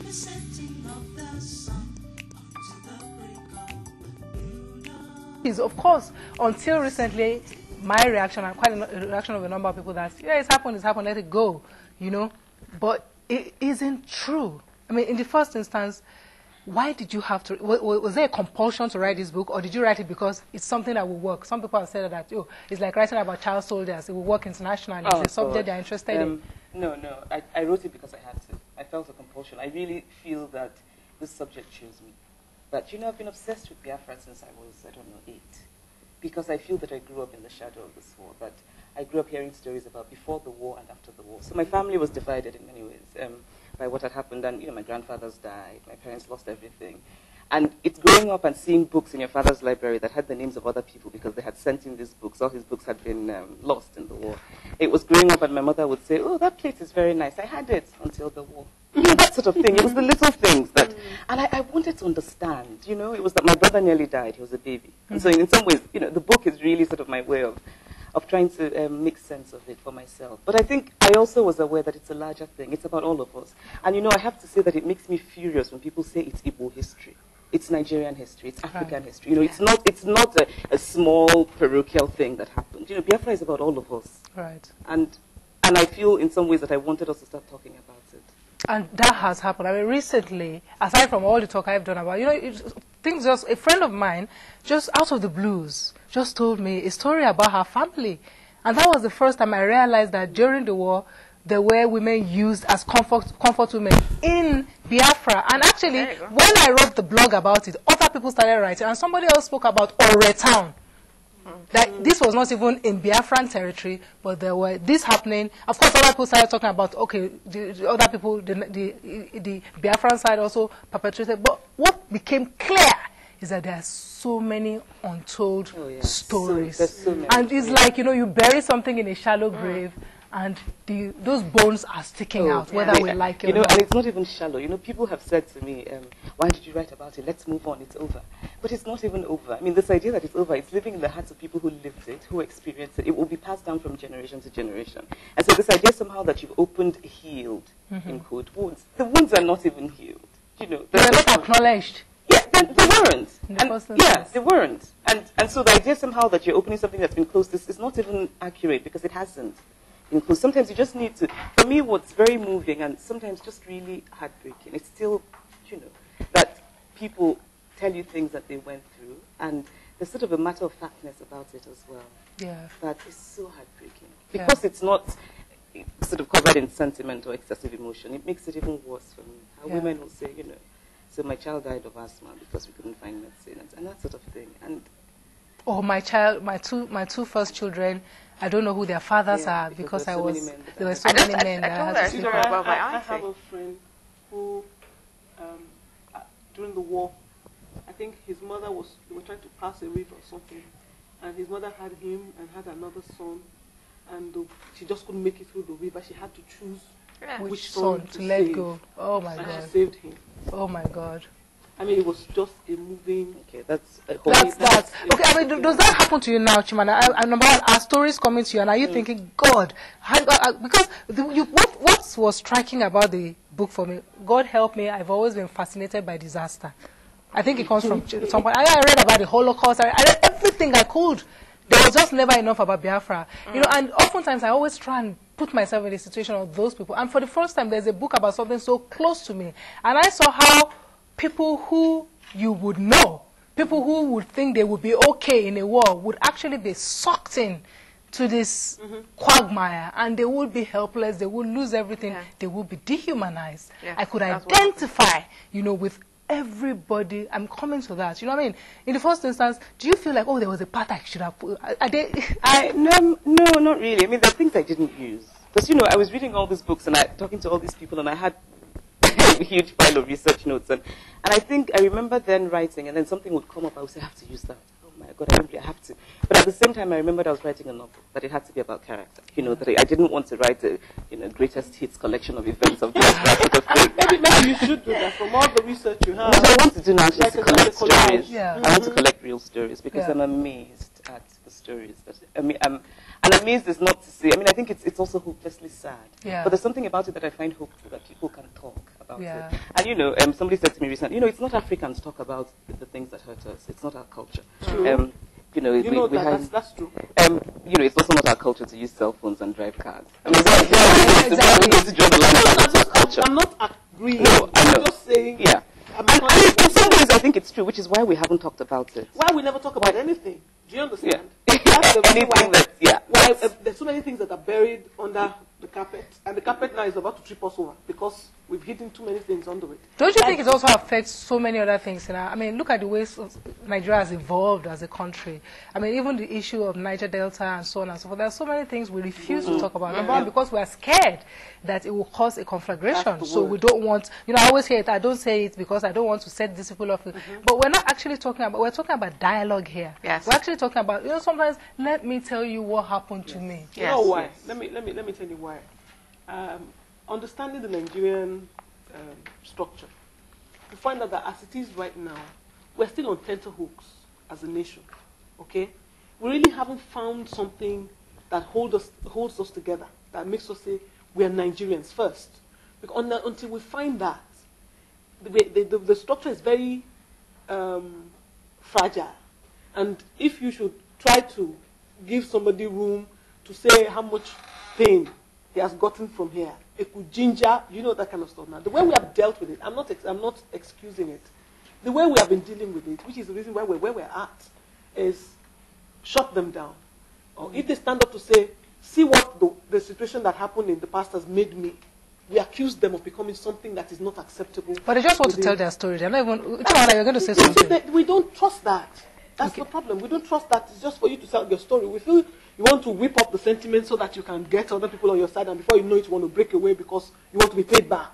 the setting of the sun to the break of dawn. Is of course, until recently, my reaction and quite a reaction of a number of people that, yeah, it's happened, let it go, you know. But it isn't true. I mean, in the first instance, why did you have to, was there a compulsion to write this book, or did you write it because it's something that will work? Some people have said that, oh, it's like writing about child soldiers, it will work internationally, it's a subject they're interested in. No, I wrote it because I had to. I felt a compulsion. I really feel that this subject chose me. But, you know, I've been obsessed with Biafra since I was, I don't know, 8. Because I feel that I grew up in the shadow of this war, that I grew up hearing stories about before the war and after the war. So my family was divided in many ways by what had happened. And, you know, my grandfathers died, my parents lost everything. And it's growing up and seeing books in your father's library that had the names of other people because they had sent him these books. All his books had been lost in the war. It was growing up and my mother would say, oh, that plate is very nice. I had it until the war. You know, that sort of thing. It was the little things that... And I wanted to understand, you know. It was that my brother nearly died. He was a baby. And so in some ways, you know, the book is really sort of my way of trying to make sense of it for myself. But I think I also was aware that it's a larger thing. It's about all of us. And, you know, I have to say that it makes me furious when people say it's Igbo history. It's Nigerian history. It's African history. You know, it's not a small parochial thing that happened. You know, Biafra is about all of us. Right. And I feel in some ways that I wanted us to start talking about it. And that has happened. I mean, recently, aside from all the talk I've done about, you know, things just, a friend of mine, just out of the blues, just told me a story about her family. And that was the first time I realized that during the war, there were women used as comfort women in Biafra. And actually, when I wrote the blog about it, other people started writing, and somebody else spoke about Ore Town. That this was not even in Biafran territory, but there were this happening. Of course, other people started talking about, okay, the other people, the Biafran side also perpetrated. But what became clear is that there are so many untold stories. So many. And it's like, you know, you bury something in a shallow grave, and those bones are sticking out, whether we like it or not. And it's not even shallow. You know, people have said to me, why did you write about it? Let's move on, it's over. But it's not even over. I mean, this idea that it's over, it's living in the hearts of people who lived it, who experienced it. It will be passed down from generation to generation. And so this idea somehow that you've opened, healed, in quote, wounds. The wounds are not even healed. You know, they're not acknowledged. Yeah, they weren't. They weren't. And so the idea somehow that you're opening something that's been closed is not even accurate because it hasn't. Because sometimes you just need to, for me what's very moving and sometimes just really heartbreaking, it's still, you know, that people tell you things that they went through and there's sort of a matter of factness about it as well. Yeah. That is so heartbreaking. Because it's not sort of covered in sentiment or excessive emotion, it makes it even worse for me. How women will say, you know, so my child died of asthma because we couldn't find medicine and that sort of thing. And oh, my two first children, I don't know who their fathers are because there were so many men that I had to sleep with. I have a friend who, during the war, I think his mother they were trying to pass a river or something, and his mother had him and had another son, and she just couldn't make it through the river. She had to choose which son to let save. go. Oh my and God. she saved him. Oh my God. I mean, it was just a moving... Okay, that's... Okay, I mean, does that happen to you now, Chimamanda? Number one, are stories coming to you, and are you thinking, God, because what was striking about the book for me, God help me, I've always been fascinated by disaster. I think it comes from some point. I read about the Holocaust, I read everything I could. There was just never enough about Biafra. You know, and oftentimes I always try and put myself in the situation of those people. And for the first time, there's a book about something so close to me. And I saw how people who you would know, people who would think they would be okay in a war, would actually be sucked in to this quagmire, and they would be helpless, they would lose everything, they would be dehumanized. I could identify, you know, with everybody. I'm coming to that. You know what I mean? In the first instance, do you feel like, oh, there was a part I should have put? No, not really. I mean, there are things I didn't use. Because, you know, I was reading all these books and talking to all these people, and I had a huge pile of research notes. And I think I remember then writing, and then something would come up, I would say, I have to use that. Oh my God, I have to. But at the same time, I remembered I was writing a novel, that it had to be about character. You know, that I didn't want to write a, you know, greatest hits collection of events of that sort of thing. Maybe you should do that from all the research you have. What I want to do now is just to collect stories. Yeah. I want to collect real stories because I'm amazed at the stories. And amazed is not to say, I mean, I think it's also hopelessly sad. Yeah. But there's something about it that I find hopeful, that people can talk about. about Yeah. it. And somebody said to me recently, it's not Africans talk about the things that hurt us. It's not our culture. True. That's true. It's also not our culture to use cell phones and drive cars. I mean, to draw the line of culture. I'm not agreeing. No, I know. I'm just saying. Yeah. In some ways, I think it's true, which is why we haven't talked about it. Why we never talk about anything? Do you understand? Yeah. That's the reason why Yeah. there's so many things that are buried under the carpet, and the carpet now is about to trip us over because we've hidden too many things under it. Don't you think it also affects so many other things? I mean, look at the way Nigeria has evolved as a country. I mean, even the issue of Niger Delta and so on and so forth. There are so many things we refuse to talk about. Number one, because we are scared that it will cause a conflagration. So we don't want, I always hear it. I don't say it because I don't want to set these people off. But we're not actually talking about, we're talking about dialogue here. Yes. We're actually talking about, sometimes, let me tell you what happened to me. You know why? Let me tell you why. Understanding the Nigerian structure, we find out that as it is right now, we're still on tenterhooks as a nation. Okay, we really haven't found something that holds us together, that makes us say we are Nigerians first. Because until we find that, the structure is very fragile. And if you should try to give somebody room to say how much pain he has gotten from here, it could ginger, that kind of stuff. Now, the way we have dealt with it, I'm not excusing it. The way we have been dealing with it, which is the reason why where we're at, is shut them down. Or if they stand up to say, see what the situation that happened in the past has made me, we accuse them of becoming something that is not acceptable. But they just want to tell their story. They're not even, you're going to say something. We don't trust that. That's the problem. We don't trust that. It's just for you to tell your story. We feel you want to whip up the sentiment so that you can get other people on your side, and before you know it, you want to break away because you want to be paid back.